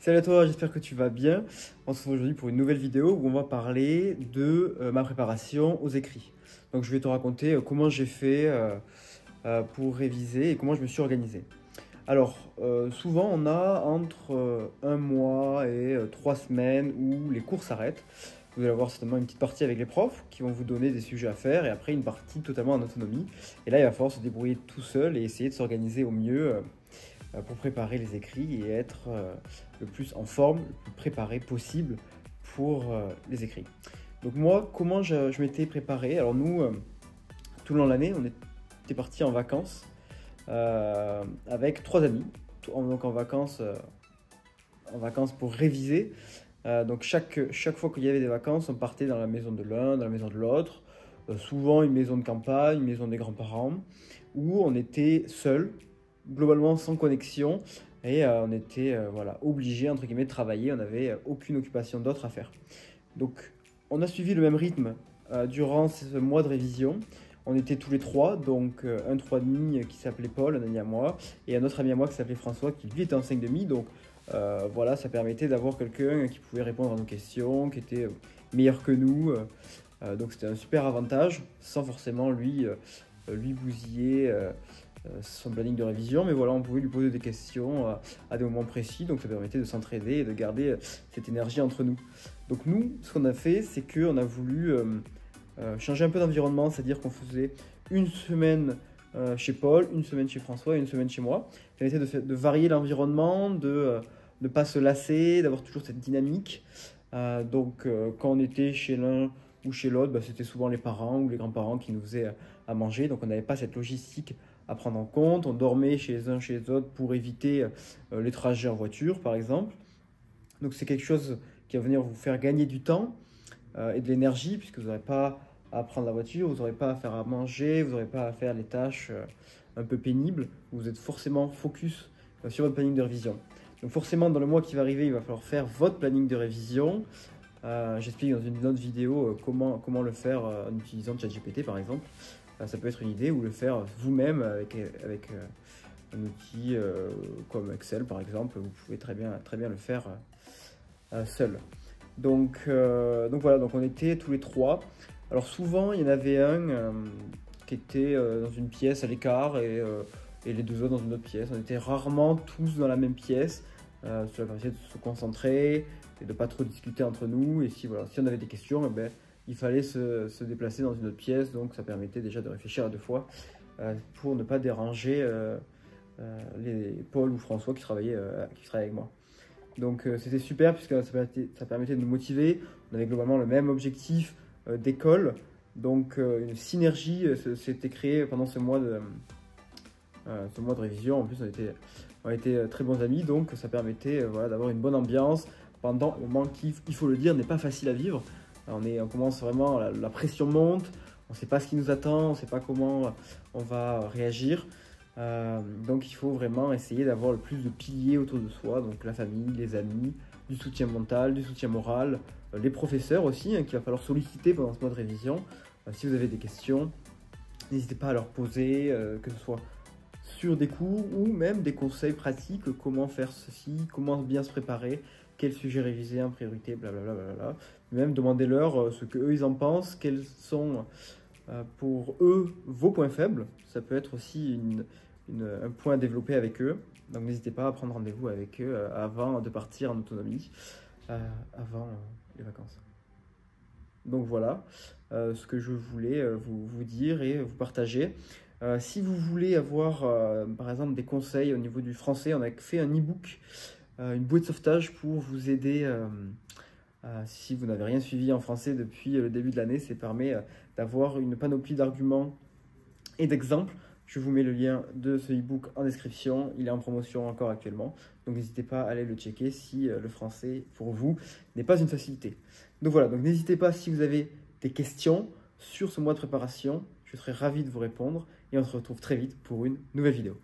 Salut à toi, j'espère que tu vas bien. On se retrouve aujourd'hui pour une nouvelle vidéo où on va parler de ma préparation aux écrits. Donc je vais te raconter comment j'ai fait pour réviser et comment je me suis organisé. Alors, souvent on a entre un mois et 3 semaines où les cours s'arrêtent. Vous allez avoir certainement une petite partie avec les profs qui vont vous donner des sujets à faire et après une partie totalement en autonomie. Et là, il va falloir se débrouiller tout seul et essayer de s'organiser au mieux pour préparer les écrits et être le plus en forme, le plus préparé possible pour les écrits. Donc moi, comment je m'étais préparé? Alors nous, tout le long de l'année, on était partis en vacances avec 3 amis, donc en vacances pour réviser. Donc chaque fois qu'il y avait des vacances, on partait dans la maison de l'un, dans la maison de l'autre, souvent une maison de campagne, une maison des grands-parents, où on était seuls, globalement sans connexion, et on était voilà, obligé entre guillemets de travailler, on n'avait aucune occupation d'autre à faire. Donc on a suivi le même rythme durant ce mois de révision. On était tous les trois, donc un 3,5 qui s'appelait Paul, un ami à moi, et un autre ami à moi qui s'appelait François, qui lui était en 5,5. Donc voilà, ça permettait d'avoir quelqu'un qui pouvait répondre à nos questions, qui était meilleur que nous. Donc c'était un super avantage, sans forcément lui bousiller son planning de révision. Mais voilà, on pouvait lui poser des questions à des moments précis, donc ça permettait de s'entraider et de garder cette énergie entre nous. Donc nous, ce qu'on a fait, c'est qu'on a voulu changer un peu d'environnement, c'est-à-dire qu'on faisait une semaine chez Paul, une semaine chez François et une semaine chez moi. Ça permettait de varier l'environnement, de ne pas se lasser, d'avoir toujours cette dynamique. Donc quand on était chez l'un ou chez l'autre, bah, c'était souvent les parents ou les grands-parents qui nous faisaient à manger. Donc on n'avait pas cette logistique à prendre en compte. On dormait chez les uns, chez les autres pour éviter les trajets en voiture, par exemple. Donc c'est quelque chose qui va venir vous faire gagner du temps et de l'énergie, puisque vous n'aurez pas à prendre la voiture, vous n'aurez pas à faire à manger, vous n'aurez pas à faire les tâches un peu pénibles. Vous êtes forcément focus sur votre planning de révision. Donc forcément, dans le mois qui va arriver, il va falloir faire votre planning de révision. J'explique dans une autre vidéo comment le faire en utilisant ChatGPT par exemple. Ça peut être une idée, ou le faire vous-même avec un outil comme Excel par exemple. Vous pouvez très bien le faire seul. Donc voilà, donc on était tous les trois. Alors souvent, il y en avait un qui était dans une pièce à l'écart et les deux autres dans une autre pièce. On était rarement tous dans la même pièce. Cela permettait de se concentrer et de ne pas trop discuter entre nous. Et si on avait des questions, eh ben, il fallait se déplacer dans une autre pièce. Donc ça permettait déjà de réfléchir à deux fois pour ne pas déranger les Paul ou François qui travaillaient avec moi. Donc c'était super puisque ça permettait de nous motiver. On avait globalement le même objectif d'école. Donc une synergie s'était créée pendant ce mois de révision. En plus on était très bons amis, donc ça permettait voilà, d'avoir une bonne ambiance pendant un moment qui, il faut le dire, n'est pas facile à vivre. On commence vraiment, la pression monte, on ne sait pas ce qui nous attend, on ne sait pas comment on va réagir. Donc il faut vraiment essayer d'avoir le plus de piliers autour de soi, donc la famille, les amis, du soutien mental, du soutien moral, les professeurs aussi, qu'il va falloir solliciter pendant ce mois de révision. Si vous avez des questions, n'hésitez pas à leur poser, que ce soit sur des cours ou même des conseils pratiques, comment faire ceci, comment bien se préparer, quel sujet réviser en priorité, blablabla. Bla. Même demandez-leur ce qu'eux ils en pensent, quels sont pour eux vos points faibles. Ça peut être aussi un point à développer avec eux. Donc n'hésitez pas à prendre rendez-vous avec eux avant de partir en autonomie, avant les vacances. Donc voilà ce que je voulais vous dire et vous partager. Si vous voulez avoir par exemple des conseils au niveau du français, on a fait un e-book, une bouée de sauvetage pour vous aider si vous n'avez rien suivi en français depuis le début de l'année. Ça permet d'avoir une panoplie d'arguments et d'exemples. Je vous mets le lien de ce e-book en description, il est en promotion encore actuellement. Donc n'hésitez pas à aller le checker si le français pour vous n'est pas une facilité. Donc voilà, donc n'hésitez pas si vous avez des questions sur ce mois de préparation, je serai ravi de vous répondre et on se retrouve très vite pour une nouvelle vidéo.